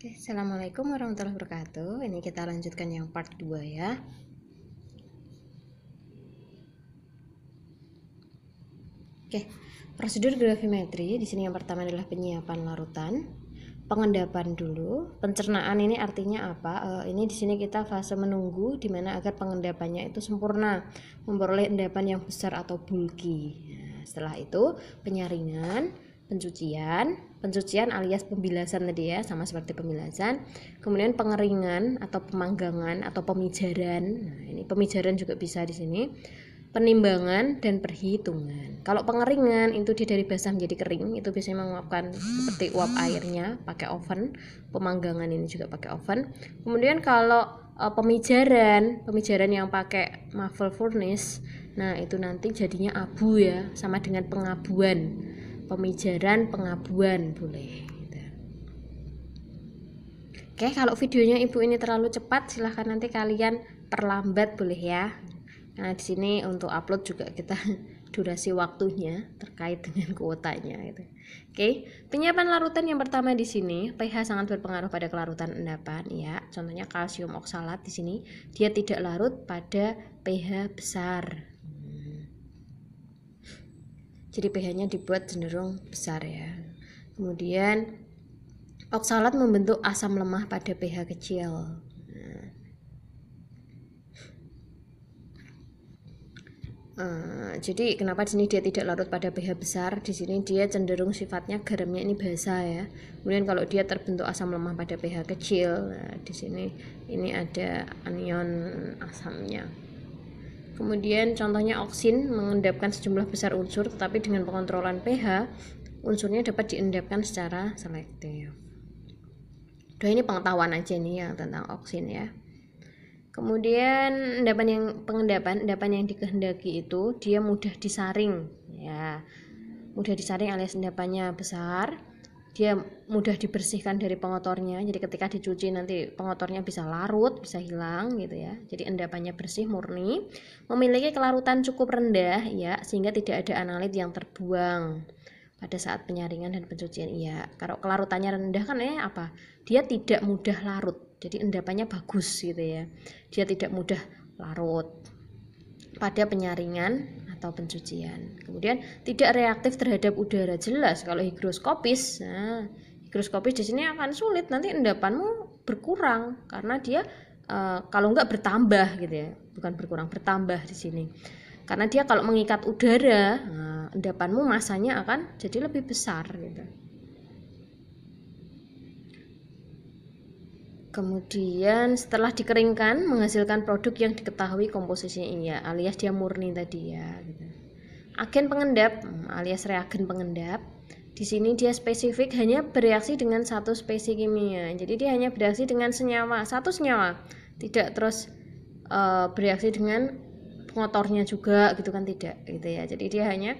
Oke, Assalamualaikum warahmatullahi wabarakatuh. Ini kita lanjutkan yang part 2 ya. Oke, prosedur gravimetri di sini yang pertama adalah penyiapan larutan, pengendapan dulu. Pencernaan ini artinya apa? Ini di sini kita fase menunggu di mana agar pengendapannya itu sempurna, memperoleh endapan yang besar atau bulky. Nah, setelah itu penyaringan, pencucian alias pembilasan tadi ya, sama seperti pembilasan. Kemudian pengeringan atau pemanggangan atau pemijaran. Nah, ini pemijaran juga bisa di sini. Penimbangan dan perhitungan. Kalau pengeringan itu dia dari basah menjadi kering, itu biasanya menguapkan seperti uap airnya pakai oven. Pemanggangan ini juga pakai oven. Kemudian kalau pemijaran yang pakai muffle furnace, nah itu nanti jadinya abu ya, sama dengan pengabuan. Pemijaran, pengabuan boleh. Oke, kalau videonya ibu ini terlalu cepat, silahkan nanti kalian perlambat boleh ya. Nah, di sini untuk upload juga kita durasi waktunya terkait dengan kuotanya gitu. Oke, penyiapan larutan yang pertama di sini, pH sangat berpengaruh pada kelarutan endapan ya. Contohnya kalsium oksalat di sini dia tidak larut pada pH besar. Jadi pH-nya dibuat cenderung besar ya. Kemudian oksalat membentuk asam lemah pada pH kecil. Jadi kenapa di sini dia tidak larut pada pH besar? Di sini dia cenderung sifatnya garamnya ini basa ya. Kemudian kalau dia terbentuk asam lemah pada pH kecil, nah, di sini ini ada anion asamnya. Kemudian contohnya oksin mengendapkan sejumlah besar unsur, tetapi dengan pengontrolan pH unsurnya dapat diendapkan secara selektif. Ini pengetahuan aja nih yang tentang oksin ya. Kemudian endapan yang dikehendaki itu dia mudah disaring ya. Mudah disaring alias endapannya besar. Dia mudah dibersihkan dari pengotornya. Jadi ketika dicuci nanti pengotornya bisa larut, bisa hilang gitu ya. Jadi endapannya bersih, murni. Memiliki kelarutan cukup rendah ya, sehingga tidak ada analit yang terbuang pada saat penyaringan dan pencucian. Iya, kalau kelarutannya rendah kan apa? Dia tidak mudah larut. Jadi endapannya bagus gitu ya. Dia tidak mudah larut pada penyaringan atau pencucian. Kemudian tidak reaktif terhadap udara, jelas kalau higroskopis. Nah, higroskopis di sini akan sulit, nanti endapanmu berkurang karena dia kalau enggak bertambah gitu ya. Bukan berkurang, bertambah di sini. Karena dia kalau mengikat udara, nah, endapanmu masanya akan jadi lebih besar gitu. Kemudian setelah dikeringkan menghasilkan produk yang diketahui komposisinya ya, alias dia murni tadi ya gitu. Agen pengendap alias reagen pengendap. Di sini dia spesifik hanya bereaksi dengan satu spesies kimia. Jadi dia hanya bereaksi dengan satu senyawa. Tidak terus bereaksi dengan pengotornya juga gitu kan, tidak gitu ya. Jadi dia hanya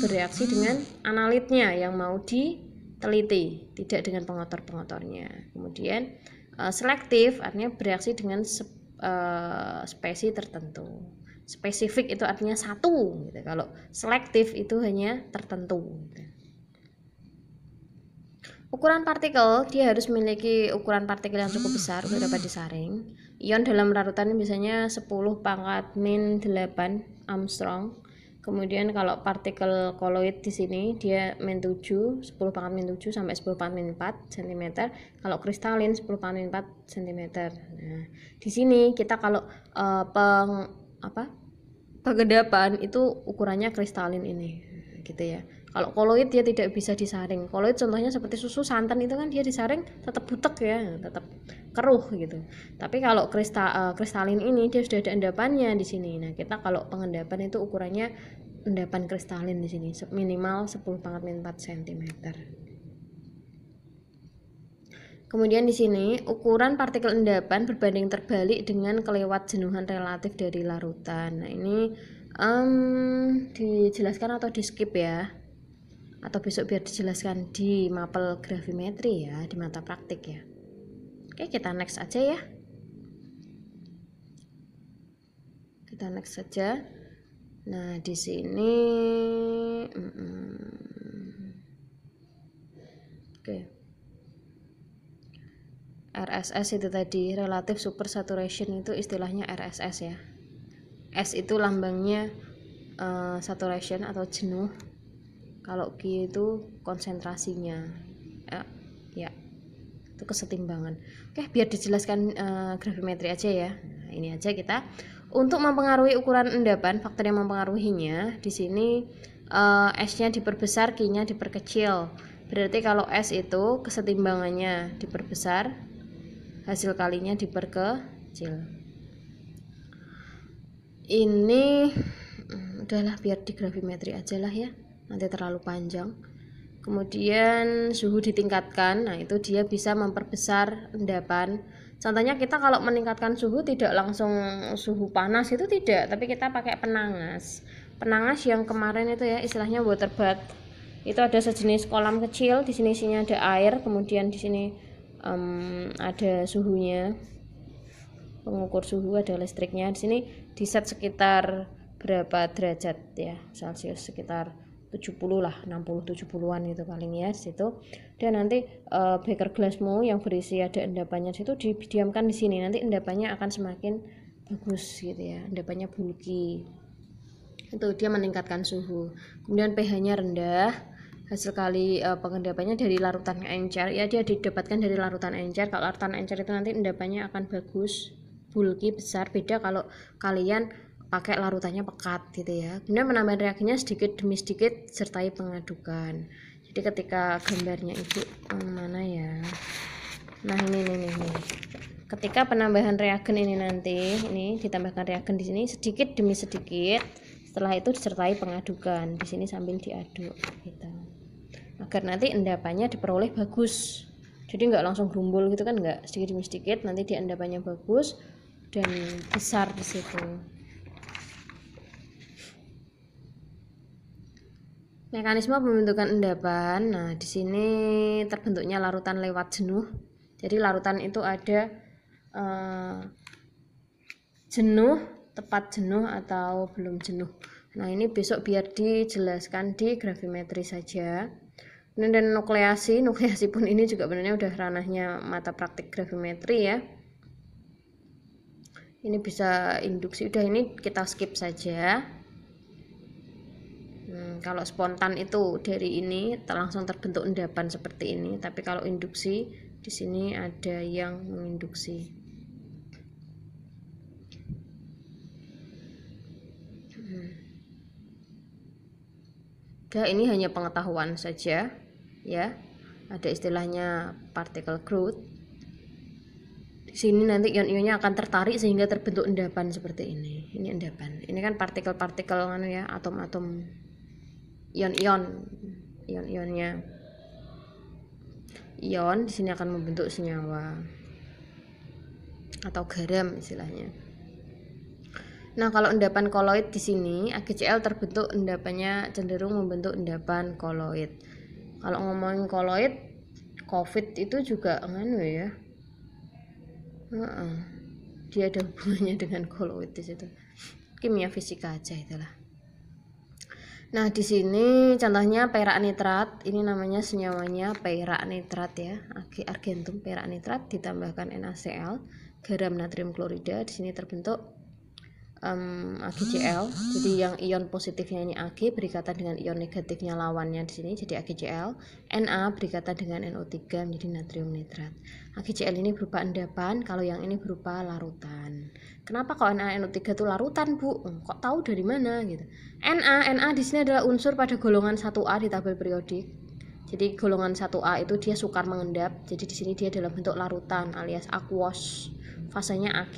bereaksi dengan analitnya yang mau diteliti, tidak dengan pengotor-pengotornya. Kemudian selektif artinya bereaksi dengan spesies tertentu. Spesifik itu artinya satu gitu. Kalau selektif itu hanya tertentu gitu. Ukuran partikel, dia harus memiliki ukuran partikel yang cukup besar untuk dapat disaring. Ion dalam larutan biasanya 10 pangkat min 8 Armstrong. Kemudian kalau partikel koloid di sini dia min 7, 10 pangkat min 7 sampai 10 pangkat min 4 cm. Kalau kristalin 10 pangkat min 4 cm. Nah, di sini kita kalau pengendapan itu ukurannya kristalin ini gitu ya. Kalau koloid dia tidak bisa disaring. Koloid contohnya seperti susu, santan itu kan dia disaring tetap butek ya, tetap keruh gitu. Tapi kalau kristalin ini dia sudah ada endapannya di sini. Nah, kita kalau pengendapan itu ukurannya endapan kristalin di sini minimal 10 pangkat min 4 cm. Kemudian di sini ukuran partikel endapan berbanding terbalik dengan kelewat jenuhan relatif dari larutan. Nah, ini dijelaskan atau di skip ya, atau besok biar dijelaskan di mapel gravimetri ya, di mata praktik ya. Oke, kita next aja ya. Kita next saja. Nah, di sini oke. RSS itu tadi, relative super saturation itu istilahnya RSS ya. S itu lambangnya saturation atau jenuh. Kalau Q itu konsentrasinya. Ya, itu kesetimbangan. Oke, biar dijelaskan gravimetri aja ya. Nah, ini aja kita. Untuk mempengaruhi ukuran endapan, faktor yang mempengaruhinya di sini S-nya diperbesar, Q-nya diperkecil. Berarti kalau S itu kesetimbangannya diperbesar, hasil kalinya diperkecil. Ini udahlah biar di gravimetri aja lah ya, nanti terlalu panjang. Kemudian suhu ditingkatkan, nah itu dia bisa memperbesar endapan. Contohnya kita kalau meningkatkan suhu tidak langsung suhu panas itu tidak, tapi kita pakai penangas. Penangas yang kemarin itu ya istilahnya water bath. Itu ada sejenis kolam kecil, di sini isinya ada air, kemudian di sini ada suhunya, pengukur suhu, ada listriknya. Di sini di set sekitar berapa derajat ya, Celcius, sekitar 70 lah, 60 70-an gitu paling ya situ. Dan nanti beaker gelasmu yang berisi ada endapannya situ didiamkan di sini, nanti endapannya akan semakin bagus gitu ya, endapannya bulky. Itu dia meningkatkan suhu. Kemudian pH-nya rendah, hasil kali pengendapannya dari larutan encer ya, dia didapatkan dari larutan encer. Kalau larutan encer itu nanti endapannya akan bagus, bulky, besar. Beda kalau kalian pakai larutannya pekat gitu ya. Kemudian penambahan reagennya sedikit demi sedikit sertai pengadukan. Jadi ketika gambarnya ibu mana ya, nah ini ketika penambahan reagen ini nanti ini ditambahkan reagen di sini sedikit demi sedikit, setelah itu disertai pengadukan di sini sambil diaduk gitu, agar nanti endapannya diperoleh bagus. Jadi nggak langsung gerumbul gitu kan, nggak, sedikit demi sedikit nanti dia endapannya bagus dan besar di situ. Mekanisme pembentukan endapan. Nah, di sini terbentuknya larutan lewat jenuh. Jadi larutan itu ada jenuh, tepat jenuh atau belum jenuh. Nah, ini besok biar dijelaskan di gravimetri saja. Dan nukleasi pun ini juga benar udah ranahnya mata praktik gravimetri ya. Ini bisa induksi, udah ini kita skip saja. Kalau spontan itu dari ini langsung terbentuk endapan seperti ini, tapi kalau induksi di sini ada yang menginduksi. Ini hanya pengetahuan saja ya. Ada istilahnya particle growth. Di sini nanti ion-ionnya akan tertarik sehingga terbentuk endapan seperti ini. Ini endapan. Ini kan partikel-partikel ya, atom-atom ion-ionnya. Ion di sini akan membentuk senyawa atau garam istilahnya. Nah, kalau endapan koloid di sini AgCl terbentuk endapannya cenderung membentuk endapan koloid. Kalau ngomongin koloid, COVID itu juga ya. Dia ada hubungannya dengan koloid di situ. Kimia fisika aja itulah. Nah, di sini contohnya perak nitrat, ini namanya senyawanya perak nitrat ya, argentum perak nitrat ditambahkan NaCl, garam natrium klorida, di sini terbentuk AgCl. Jadi yang ion positifnya ini Ag berikatan dengan ion negatifnya lawannya di sini jadi AgCl. Na berikatan dengan NO3 menjadi natrium nitrat. AgCl ini berupa endapan, kalau yang ini berupa larutan. Kenapa kok NaNO3 itu larutan, Bu? Kok tahu dari mana gitu? Na di sini adalah unsur pada golongan 1A di tabel periodik. Jadi golongan 1A itu dia sukar mengendap. Jadi di sini dia dalam bentuk larutan alias aquos. Fasenya Ag.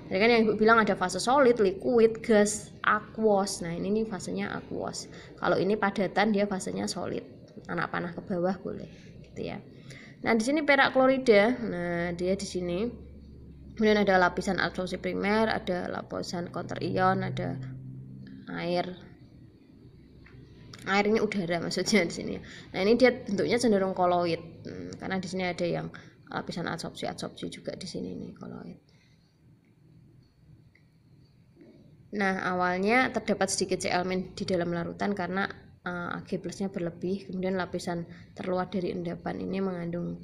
Jadi kan yang Ibu bilang ada fase solid, liquid, gas, aquos. Nah, ini fasenya aquos. Kalau ini padatan dia fasenya solid. Anak panah ke bawah boleh gitu ya. Nah, di sini perak klorida. Nah, dia di sini. Kemudian ada lapisan absorpsi primer, ada lapisan counter ion, ada air. Air ini udara maksudnya di sini. Nah, ini dia bentuknya cenderung koloid. Karena di sini ada yang lapisan absorpsi juga di sini nih koloid. Nah, awalnya terdapat sedikit Cl- di dalam larutan karena Ag+-nya berlebih, kemudian lapisan terluar dari endapan ini mengandung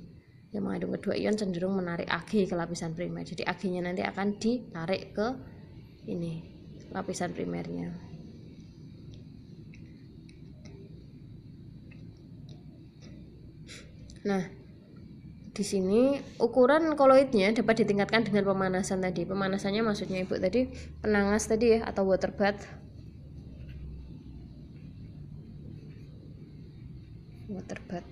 yang mengandung kedua ion cenderung menarik Ag ke lapisan primer. Jadi Ag-nya nanti akan ditarik ke ini lapisan primernya. Nah, di sini ukuran koloidnya dapat ditingkatkan dengan pemanasan tadi. Pemanasannya maksudnya Ibu tadi penangas tadi ya, atau water bath. Water bath.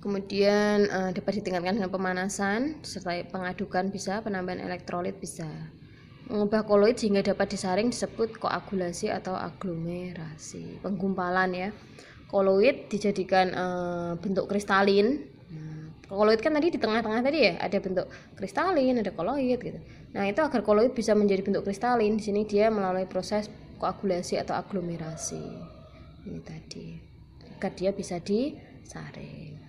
Kemudian dapat ditingkatkan dengan pemanasan, disertai pengadukan bisa, penambahan elektrolit bisa. Mengubah koloid sehingga dapat disaring disebut koagulasi atau aglomerasi. Penggumpalan ya. Koloid dijadikan bentuk kristalin. Nah, koloid kan tadi di tengah-tengah tadi ya, ada bentuk kristalin, ada koloid gitu. Nah, itu agar koloid bisa menjadi bentuk kristalin, di sini dia melalui proses koagulasi atau aglomerasi. Ini tadi. Agar dia bisa disaring.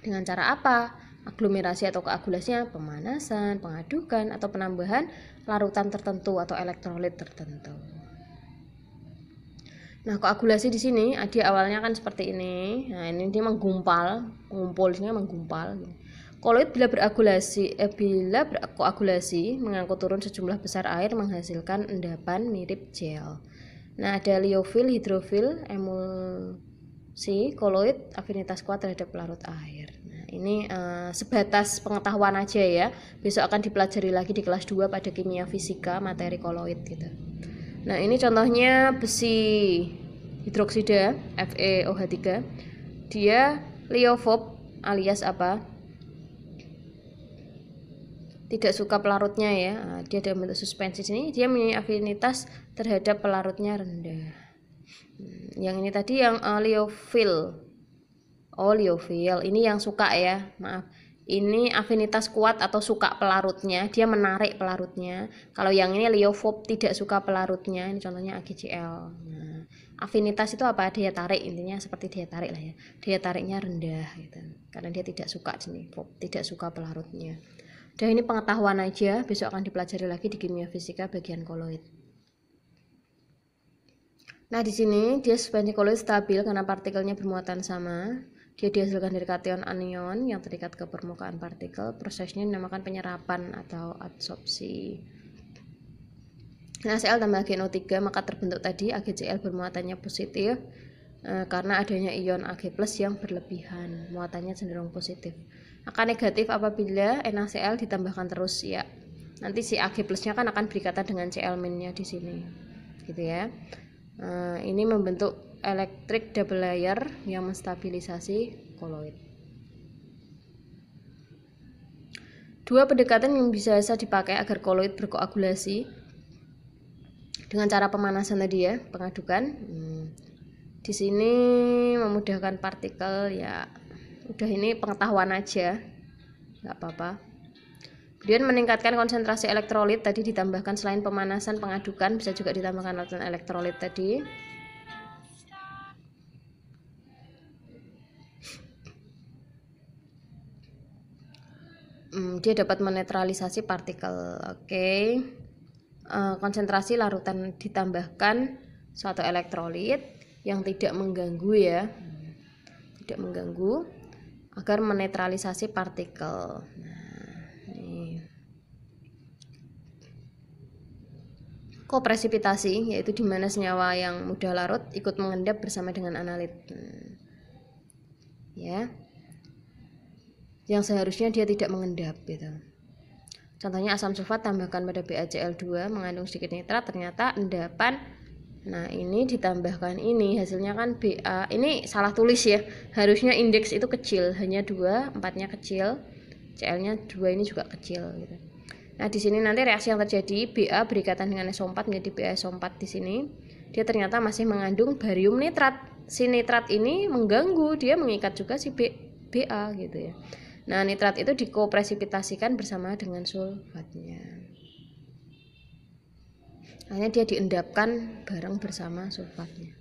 Dengan cara apa? Aglomerasi atau koagulasinya pemanasan, pengadukan, atau penambahan larutan tertentu atau elektrolit tertentu. Nah, koagulasi di sini dia awalnya kan seperti ini. Nah, ini dia menggumpal, mengumpul, sini menggumpal. Koloid bila berkoagulasi mengangkut turun sejumlah besar air menghasilkan endapan mirip gel. Nah, ada liofil, hidrofil, emulsi, koloid, afinitas kuat terhadap larut air. Nah, ini sebatas pengetahuan aja ya. Besok akan dipelajari lagi di kelas 2 pada kimia fisika materi koloid gitu. Nah, ini contohnya besi hidroksida FeOH3. Dia liofob alias apa? Tidak suka pelarutnya ya. Nah, dia dalam bentuk suspensi sini, dia mempunyai afinitas terhadap pelarutnya rendah. Yang ini tadi yang liofil. Oh, liofil. Ini yang suka ya. Maaf. Ini afinitas kuat atau suka pelarutnya, dia menarik pelarutnya. Kalau yang ini liofob tidak suka pelarutnya, ini contohnya AgCl. Nah, afinitas itu apa? Daya tarik, intinya seperti daya tarik lah ya. Daya tariknya rendah gitu. Karena dia tidak suka sini, tidak suka pelarutnya. Dan ini pengetahuan aja, besok akan dipelajari lagi di kimia fisika bagian koloid. Nah, di sini dia suspensi koloid stabil karena partikelnya bermuatan sama. Dia dihasilkan dari kation anion yang terikat ke permukaan partikel. Prosesnya dinamakan penyerapan atau adsorpsi. NaCl tambah NO3 maka terbentuk tadi AgCl bermuatannya positif karena adanya ion Ag+ yang berlebihan, muatannya cenderung positif. Akan negatif apabila NaCl ditambahkan terus ya. Nanti si Ag+-nya kan akan berikatan dengan Cl-nya di sini. Gitu ya. Ini membentuk electric double layer yang menstabilisasi koloid. Dua pendekatan yang bisa dipakai agar koloid berkoagulasi dengan cara pemanasan tadi ya, pengadukan. Di sini memudahkan partikel ya. Udah ini pengetahuan aja, nggak apa-apa. Kemudian meningkatkan konsentrasi elektrolit tadi ditambahkan selain pemanasan pengadukan bisa juga ditambahkan larutan elektrolit tadi. Dia dapat menetralisasi partikel. Oke. Konsentrasi larutan ditambahkan suatu elektrolit yang tidak mengganggu ya. Tidak mengganggu agar menetralisasi partikel. Nah, ini. Kopresipitasi yaitu di mana senyawa yang mudah larut ikut mengendap bersama dengan analit. Ya. Yang seharusnya dia tidak mengendap gitu. Contohnya asam sulfat tambahkan pada BaCl2 mengandung sedikit nitrat ternyata endapan. Nah, ini ditambahkan ini hasilnya kan Ba. Ini salah tulis ya. Harusnya indeks itu kecil, hanya 2, 4-nya kecil. Cl-nya 2 ini juga kecil gitu. Nah, di sini nanti reaksi yang terjadi Ba berikatan dengan SO4 menjadi BaSO4 di sini. Dia ternyata masih mengandung barium nitrat. Si nitrat ini mengganggu, dia mengikat juga si Ba gitu ya. Nah, nitrat itu dikopresipitasikan bersama dengan sulfatnya. Akhirnya dia diendapkan bareng bersama sulfatnya.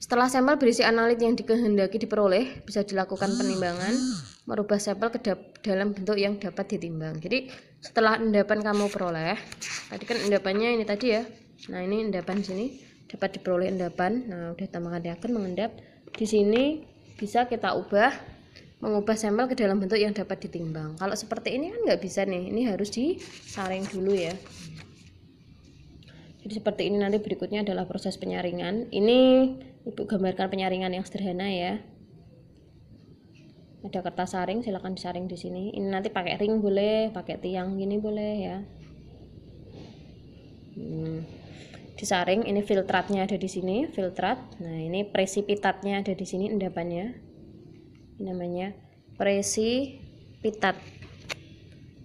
Setelah sampel berisi analit yang dikehendaki diperoleh, bisa dilakukan penimbangan, merubah sampel ke dalam bentuk yang dapat ditimbang. Jadi setelah endapan kamu peroleh, tadi kan endapannya ini tadi ya. Nah, ini endapan sini. dapat diperoleh endapan. Nah, udah tambahkan reagen mengendap. Di sini bisa kita mengubah sampel ke dalam bentuk yang dapat ditimbang. Kalau seperti ini kan nggak bisa nih, ini harus disaring dulu ya. Jadi seperti ini nanti berikutnya adalah proses penyaringan. Ini Ibu gambarkan penyaringan yang sederhana ya. Ada kertas saring, silahkan disaring di sini. Ini nanti pakai ring boleh, pakai tiang gini boleh ya. Disaring. Ini filtratnya ada di sini, filtrat. Nah, ini presipitatnya ada di sini, endapannya. Ini namanya presipitat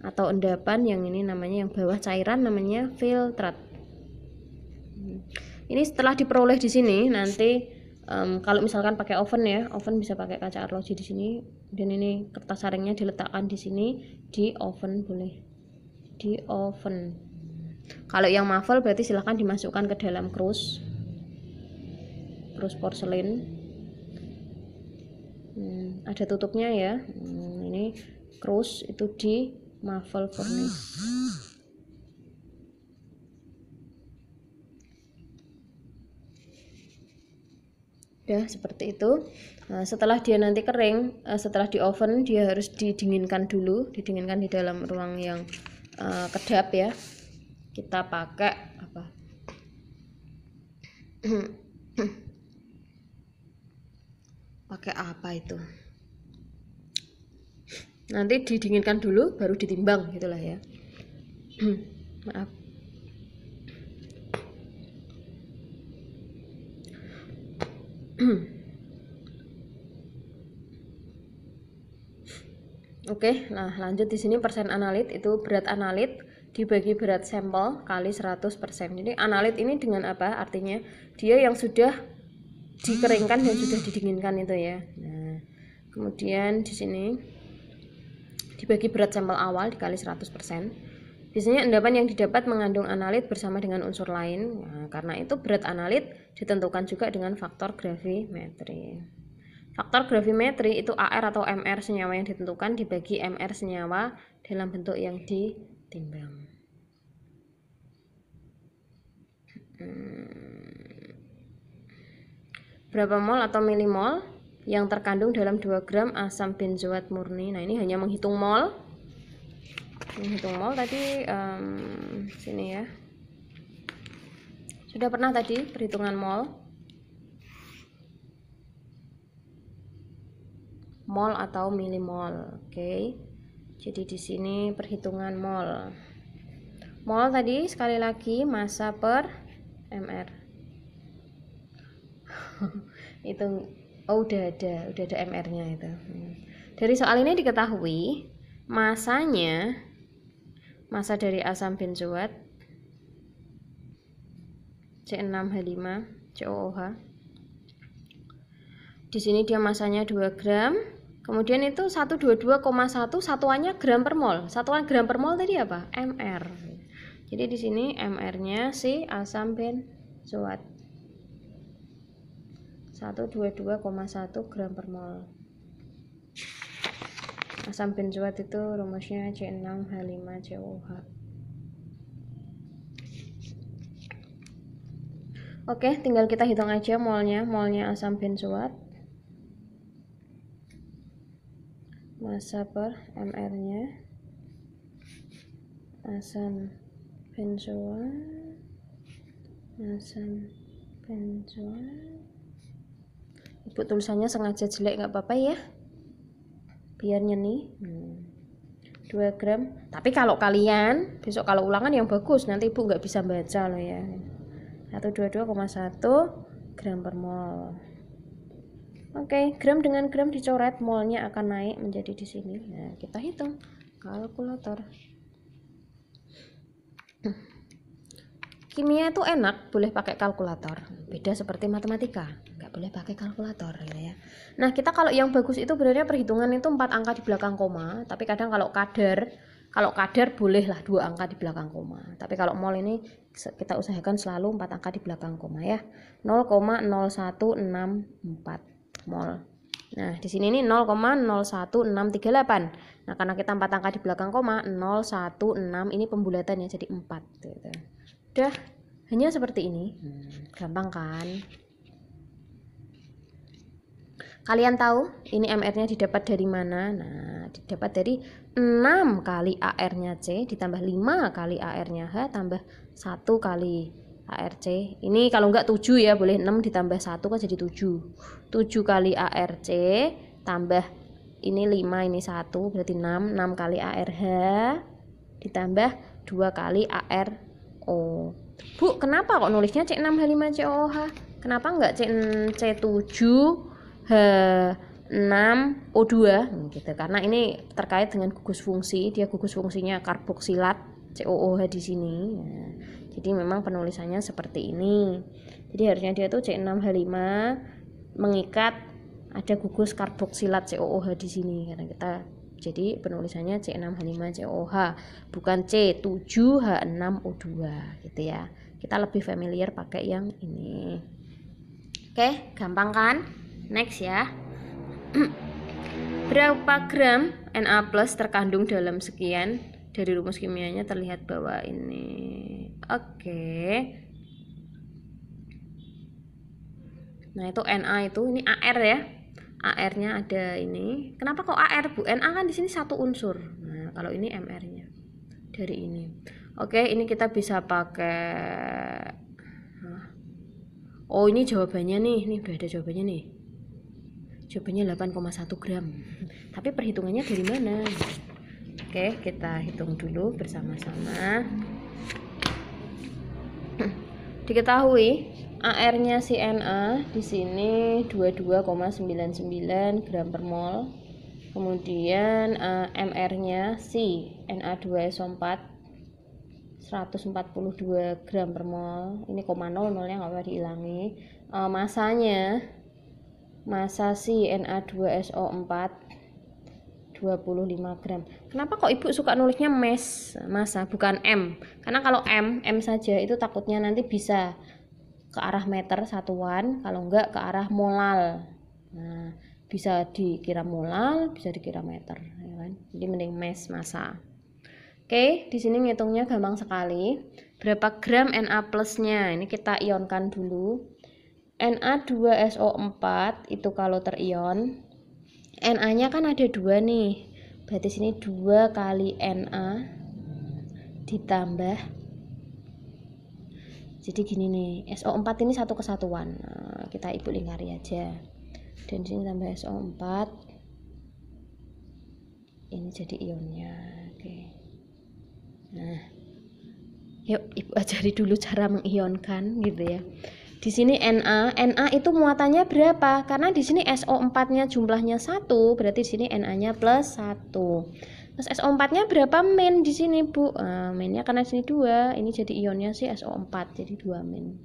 atau endapan. Yang ini namanya, yang bawah cairan namanya filtrat. Ini setelah diperoleh di sini nanti kalau misalkan pakai oven ya, oven bisa pakai kaca arloji di sini, dan ini kertas saringnya diletakkan di sini di oven boleh, di oven. Kalau yang muffle berarti silahkan dimasukkan ke dalam krus porselin. Ada tutupnya ya. Ini krus itu di muffle furnace. Udah seperti itu. Nah, setelah dia nanti kering, setelah di oven dia harus didinginkan dulu, didinginkan di dalam ruang yang kedap ya. Kita pakai apa? Pakai apa itu? Nanti didinginkan dulu baru ditimbang gitulah ya. Maaf. Oke, nah lanjut di sini persen analit itu berat analit dibagi berat sampel kali 100%. Jadi analit ini dengan apa? Artinya dia yang sudah dikeringkan dan sudah didinginkan itu ya. Nah, kemudian di sini dibagi berat sampel awal dikali 100%. Biasanya endapan yang didapat mengandung analit bersama dengan unsur lain. Nah, karena itu berat analit ditentukan juga dengan faktor gravimetri. Faktor gravimetri itu AR atau MR senyawa yang ditentukan dibagi MR senyawa dalam bentuk yang ditimbang. Berapa mol atau milimol yang terkandung dalam 2 gram asam benzoat murni. Nah, ini hanya menghitung mol. Menghitung mol tadi sini ya. Sudah pernah tadi perhitungan mol. Mol atau milimol. Oke. Jadi di sini perhitungan mol. Mol tadi sekali lagi massa per mr. Itu udah ada mr-nya itu. Dari soal ini diketahui massa dari asam benzoat C6H5COOH. Di sini dia masanya 2 gram. Kemudian itu 122,1 satuannya gram per mol. Satuan gram per mol tadi apa? mr. Jadi di sini mr-nya si asam benzoat 122,1 gram per mol. Asam benzoat itu rumusnya C6H5COOH. Oke, tinggal kita hitung aja molnya. Molnya asam benzoat, massa per mr-nya asam benzoat Ibu tulisannya sengaja jelek nggak apa-apa ya, biar nyeni. 2 gram. Tapi kalau kalian besok kalau ulangan yang bagus, nanti ibu nggak bisa baca loh ya. 122,1 gram per mol. Oke, gram dengan gram dicoret, molnya akan naik menjadi di sini. Nah, kita hitung kalkulator. Kimia itu enak, boleh pakai kalkulator. Beda seperti matematika, nggak boleh pakai kalkulator ya. Nah, kita kalau yang bagus itu sebenarnya perhitungan itu 4 angka di belakang koma. Tapi kadang kalau kadar bolehlah 2 angka di belakang koma. Tapi kalau mol ini kita usahakan selalu 4 angka di belakang koma ya. 0,0164 mol. Nah, di sini ini 0,01638. Nah, karena kita 4 angka di belakang koma, 016 ini pembulatannya jadi 4 gitu. Udah. Hanya seperti ini. Gampang kan? Kalian tahu ini MR-nya didapat dari mana? Nah, didapat dari 6 kali AR-nya C ditambah 5 kali AR-nya H tambah 1 kali ARC. Ini kalau enggak 7 ya, boleh 6 ditambah 1 kan jadi 7. 7 kali ARC tambah ini 5, ini 1, berarti 6. 6 kali ARH ditambah 2 kali ARO. Bu, kenapa kok nulisnya C6H5COOH? Kenapa enggak C7 H6O2 gitu, karena ini terkait dengan gugus fungsi, dia gugus fungsinya karboksilat COOH di sini. Nah, jadi memang penulisannya seperti ini. Jadi harusnya dia tuh C6H5 mengikat ada gugus karboksilat COOH di sini, karena kita jadi penulisannya C6H5COOH bukan C7H6O2 gitu ya. Kita lebih familiar pakai yang ini. Oke, gampang kan? Next ya. Berapa gram Na plus terkandung dalam sekian? Dari rumus kimianya terlihat bahwa ini. Oke. Nah, itu Na itu, ini AR ya. AR-nya ada ini. Kenapa kok AR, Bu? Na kan di sini satu unsur. Nah, kalau ini MR-nya dari ini. Oke, ini kita bisa pakai. Oh, ini jawabannya nih. Nih udah ada jawabannya nih. Jawabannya 8,1 gram. Tapi perhitungannya dari mana? Oke, kita hitung dulu bersama-sama. Diketahui AR-nya si Na di sini 22,99 gram per mol. Kemudian MR-nya si Na2SO4 142 gram per mol. Ini 0,00 nggak apa dihilangi. Masa si Na2SO4 25 gram. Kenapa kok Ibu suka nulisnya massa bukan M? Karena kalau M saja itu takutnya nanti bisa ke arah meter satuan, kalau enggak ke arah molal. Nah, bisa dikira molal, bisa dikira meter, ya kan? Jadi mending massa. Oke, di sini ngitungnya gampang sekali. Berapa gram Na plusnya? Ini kita ionkan dulu. Na2SO4 itu kalau terion, Na-nya kan ada 2 nih. Berarti sini 2 kali Na ditambah. Jadi gini nih, SO4 ini satu kesatuan. Nah, kita Ibu lingkari aja. Dan sini tambah SO4. Ini jadi ionnya. Oke. Nah, yuk Ibu ajari dulu cara mengionkan gitu ya. Di sini Na itu muatannya berapa? Karena di sini SO4-nya jumlahnya 1, berarti di sini Na-nya plus 1. Terus SO4-nya berapa min di sini, Bu? Minnya karena di sini 2, ini jadi ionnya sih SO4, jadi 2 min.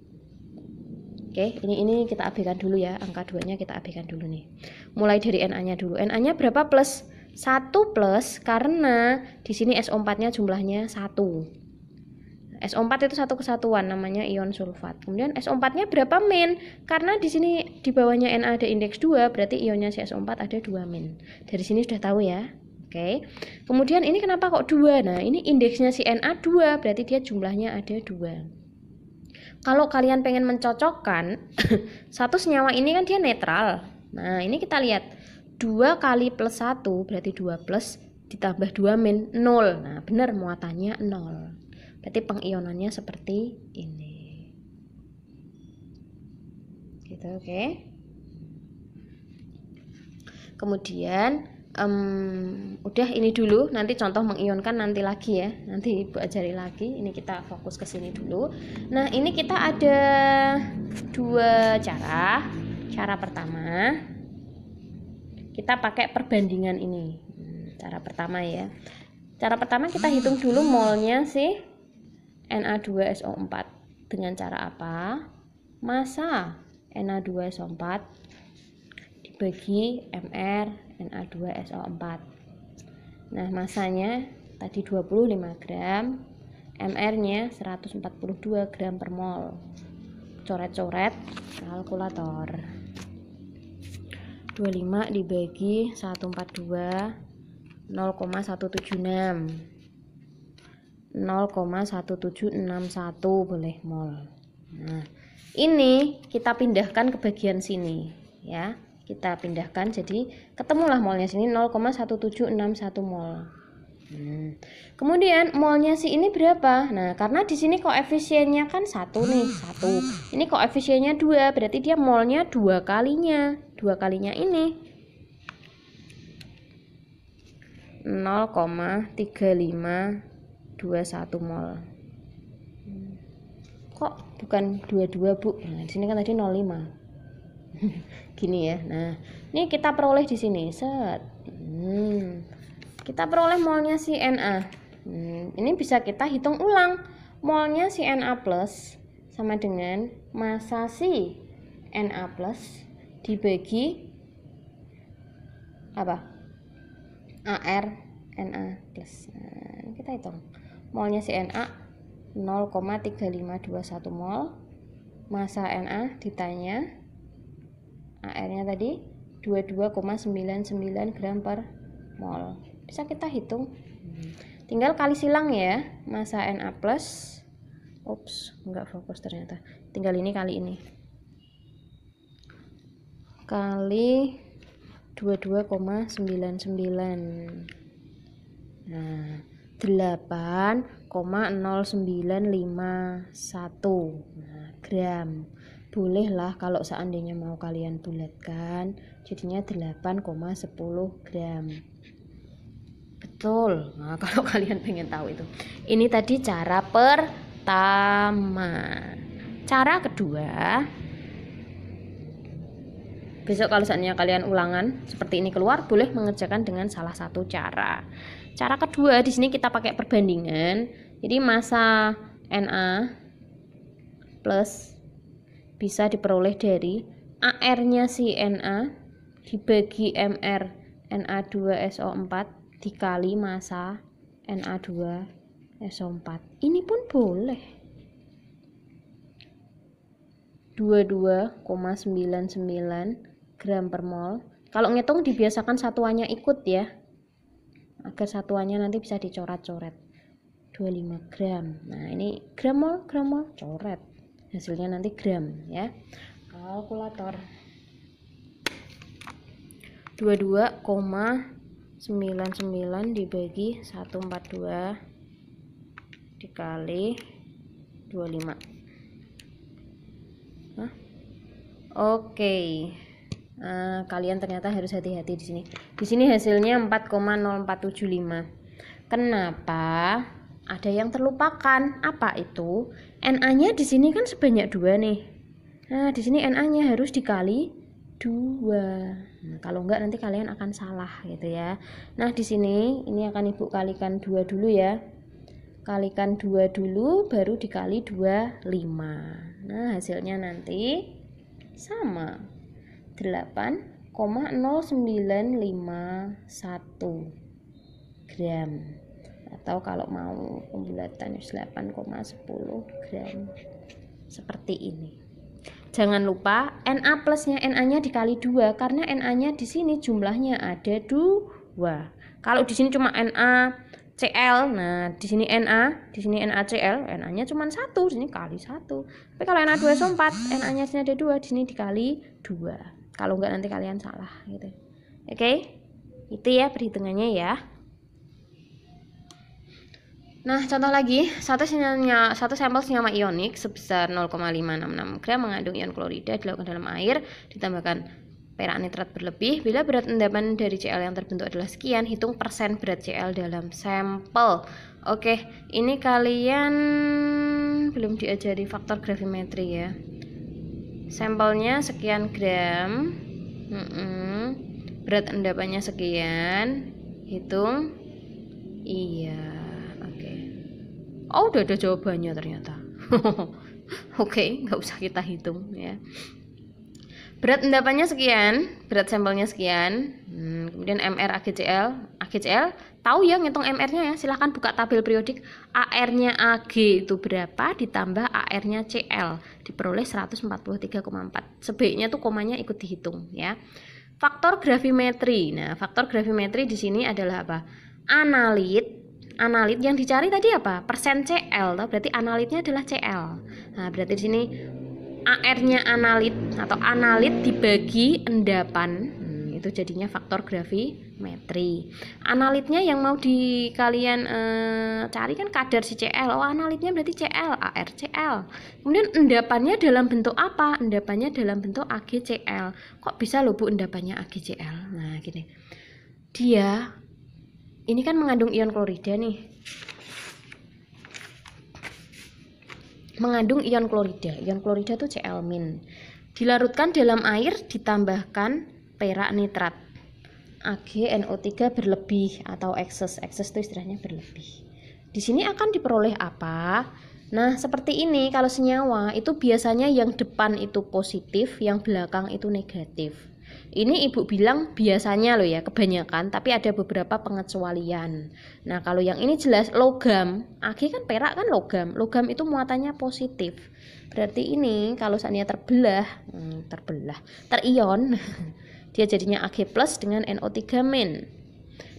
Oke, ini kita abaikan dulu ya, angka 2-nya kita abaikan dulu nih. Mulai dari Na-nya dulu. Na-nya berapa plus? 1 plus karena di sini SO4-nya jumlahnya 1. SO4 itu satu kesatuan, namanya ion sulfat. Kemudian SO4-nya berapa min? Karena di sini di bawahnya Na ada indeks 2, berarti ionnya si SO4 ada 2 min. Dari sini sudah tahu ya. Oke. Kemudian ini kenapa kok 2? Nah, ini indeksnya si Na 2, berarti dia jumlahnya ada 2. Kalau kalian pengen mencocokkan, satu senyawa ini kan dia netral. Nah, ini kita lihat. 2 kali plus 1, berarti 2 plus ditambah 2 min, 0. Nah, benar muatannya 0. Berarti pengionannya seperti ini. Gitu, oke. Kemudian udah ini dulu, nanti contoh mengionkan nanti lagi ya. Nanti Ibu ajari lagi. Ini kita fokus ke sini dulu. Nah, ini kita ada 2 cara. Cara pertama, kita pakai perbandingan ini. Cara pertama ya. Cara pertama kita hitung dulu molnya sih Na2SO4 dengan cara apa? Massa Na2SO4 dibagi MR Na2SO4. Nah, massanya tadi 25 gram, MR-nya 142 gram per mol. Coret-coret kalkulator. 25 dibagi 142 0,176. 0,1761 boleh mol. Nah, ini kita pindahkan ke bagian sini ya. Kita pindahkan jadi ketemulah molnya sini 0,1761 mol. Kemudian molnya si ini berapa? Nah, karena di sini koefisiennya kan 1 nih, 1. Ini koefisiennya 2, berarti dia molnya 2 kalinya. 2 kalinya ini 0,3521 mol. Kok bukan 22, Bu? Nah, di sini kan tadi 0,5. Gini ya. Nah, ini kita peroleh di sini. Set. Kita peroleh molnya si Na. Ini bisa kita hitung ulang. Molnya si Na plus sama dengan massa si Na plus dibagi apa? AR Na plus. Nah, kita hitung. Molnya si Na 0,3521 mol. Massa Na ditanya AR-nya tadi 22,99 gram per mol. Bisa kita hitung. Tinggal kali silang ya. Massa Na plus. Ups, enggak fokus ternyata. Tinggal ini kali ini. Kali 22,99. Nah, 8,0951 gram. Bolehlah kalau seandainya mau kalian bulatkan, jadinya 8,10 gram. Betul. Nah, kalau kalian pengen tahu itu. Ini tadi cara pertama. Cara kedua, besok kalau seandainya kalian ulangan seperti ini keluar, boleh mengerjakan dengan salah satu cara. Cara kedua, di sini kita pakai perbandingan. Jadi massa Na plus bisa diperoleh dari AR-nya si Na dibagi MR Na2SO4 dikali massa Na2SO4. Ini pun boleh. 22,99 gram per mol. Kalau ngitung dibiasakan satuannya ikut ya, agar satuannya nanti bisa dicoret-coret. 25 gram. Nah, ini gram mol, coret. Hasilnya nanti gram ya. Kalkulator. 22,99 dibagi 142 dikali 25. Oke. Kalian ternyata harus hati-hati di sini. Di sini hasilnya 4,0475. Kenapa? Ada yang terlupakan. Apa itu? Na-nya di sini kan sebanyak 2 nih. Nah, di sini Na-nya harus dikali 2. Nah, kalau enggak nanti kalian akan salah gitu ya. Nah, di sini ini akan Ibu kalikan 2 dulu ya. Kalikan 2 dulu baru dikali 25. Nah, hasilnya nanti sama 8,0951 gram, atau kalau mau pembulatan 8,10 gram seperti ini. Jangan lupa Na plusnya Na-nya dikali 2 karena Na-nya di sini jumlahnya ada 2. Kalau di sini cuma NaCl, nah di sini Na, di sini NaCl, Na-nya cuma 1, di sini kali 1. Tapi kalau Na2SO4, Na-nya sini ada 2, di sini dikali 2. Kalau enggak nanti kalian salah gitu. Oke? Itu ya perhitungannya ya. Nah, contoh lagi, satu sampel senyawa ionik sebesar 0,566 gram mengandung ion klorida dilakukan dalam air, ditambahkan perak nitrat berlebih. Bila berat endapan dari Cl yang terbentuk adalah sekian, hitung persen berat Cl dalam sampel. Oke, ini kalian belum diajari faktor gravimetri ya. Sampelnya sekian gram, berat endapannya sekian, hitung. Iya, oke. Oh, udah ada jawabannya ternyata. Oke, nggak usah kita hitung ya. Berat endapannya sekian, berat sampelnya sekian. Kemudian MR AgCl, tahu ya ngitung MR-nya ya. Silahkan buka tabel periodik. AR-nya Ag itu berapa ditambah AR-nya Cl diperoleh 143,4. Sebaiknya tuh komanya ikut dihitung ya. Faktor gravimetri. Nah, faktor gravimetri di sini adalah apa? Analit Analit yang dicari tadi apa? Persen CL, berarti analitnya adalah CL. Nah, berarti di sini AR-nya analit atau analit dibagi endapan, itu jadinya faktor gravimetri. Analitnya yang mau kalian cari kan kadar si CL. Oh, analitnya berarti CL, AR CL. Kemudian endapannya dalam bentuk apa? Endapannya dalam bentuk AgCl. Kok bisa loh Bu endapannya AgCl? Nah, gini. Dia ini kan mengandung ion klorida nih. Mengandung ion klorida. Ion klorida itu Cl-. Dilarutkan dalam air ditambahkan perak nitrat. AgNO3 berlebih atau excess. Excess itu istilahnya berlebih. Di sini akan diperoleh apa? Nah, seperti ini kalau senyawa itu biasanya yang depan itu positif, yang belakang itu negatif. Ini Ibu bilang biasanya loh ya, kebanyakan, tapi ada beberapa pengecualian. Nah, kalau yang ini jelas logam, Ag kan perak kan logam. Logam itu muatannya positif. Berarti ini kalau seandainya terion, dia jadinya Ag+ dengan NO3-.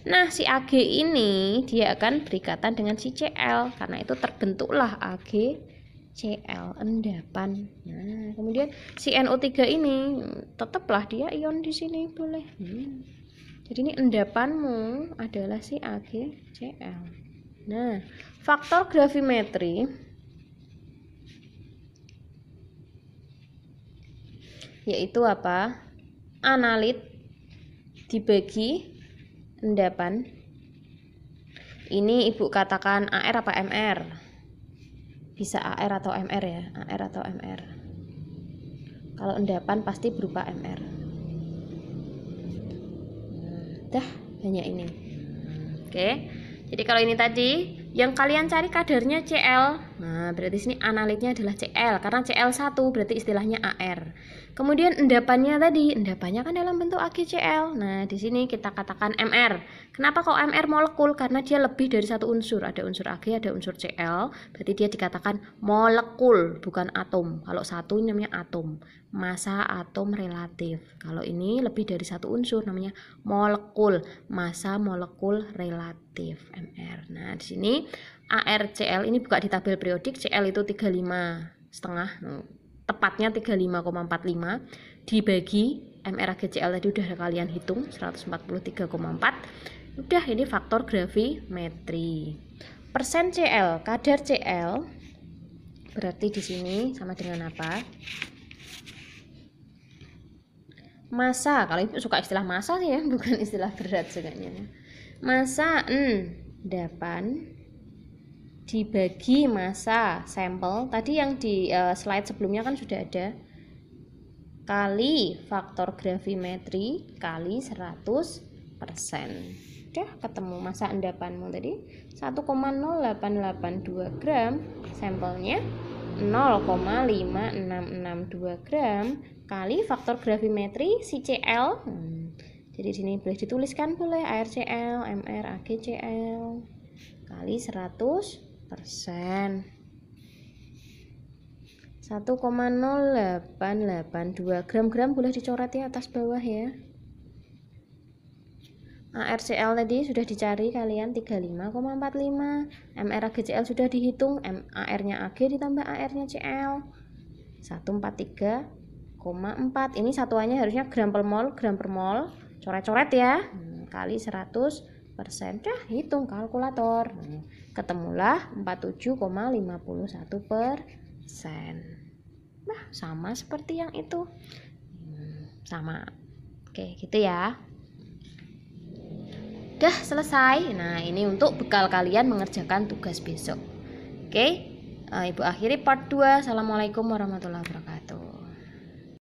Nah, si Ag ini dia akan berikatan dengan si Cl, karena itu terbentuklah AgCl endapan. Nah, kemudian si NO3 ini tetaplah dia ion di sini boleh. Jadi ini endapanmu adalah si AgCl. Nah, faktor gravimetri yaitu apa? Analit dibagi endapan. Ini Ibu katakan AR apa MR? Bisa AR atau MR ya, AR atau MR. Kalau endapan pasti berupa MR. Dah, hanya ini. Oke. Jadi kalau ini tadi yang kalian cari kadarnya Cl. Nah, berarti sini analitnya adalah Cl karena Cl1 berarti istilahnya AR. Kemudian endapannya tadi, endapannya kan dalam bentuk AgCl. Nah, di sini kita katakan MR. Kenapa kok MR molekul? Karena dia lebih dari satu unsur. Ada unsur Ag, ada unsur Cl. Berarti dia dikatakan molekul, bukan atom. Kalau satu namanya atom. Massa atom relatif. Kalau ini lebih dari satu unsur namanya molekul. Massa molekul relatif, MR. Nah, di sini ArCl ini buka di tabel periodik, Cl itu 35,5. Tepatnya 35,45 dibagi MR AgCl tadi udah kalian hitung 143,4. Udah, ini faktor gravimetri. Persen Cl, kadar Cl berarti di sini sama dengan apa? Massa. Kalau Ibu suka istilah massa sih ya, bukan istilah berat sukanya. Massa endapan dibagi massa sampel. Tadi yang di slide sebelumnya kan sudah ada. Kali faktor gravimetri kali 100%. Udah ketemu massa endapanmu tadi 1,0882 gram, sampelnya 0,5662 gram kali faktor gravimetri si Cl. Jadi di sini boleh dituliskan boleh ArCl, MR AgCl kali 100%. 1,0882 gram boleh dicoret ya atas bawah ya. ArCl tadi sudah dicari kalian 35,45. MR AgCl sudah dihitung, AR-nya Ag ditambah AR-nya Cl 143,4. Ini satuannya harusnya gram per mol, coret-coret ya. Kali 100%. Dah, hitung kalkulator. Ketemulah 47,51%. Nah, sama seperti yang itu. Sama. Oke, gitu ya. Udah selesai. Nah, ini untuk bekal kalian mengerjakan tugas besok. Oke, Ibu akhiri part 2. Assalamualaikum warahmatullahi wabarakatuh.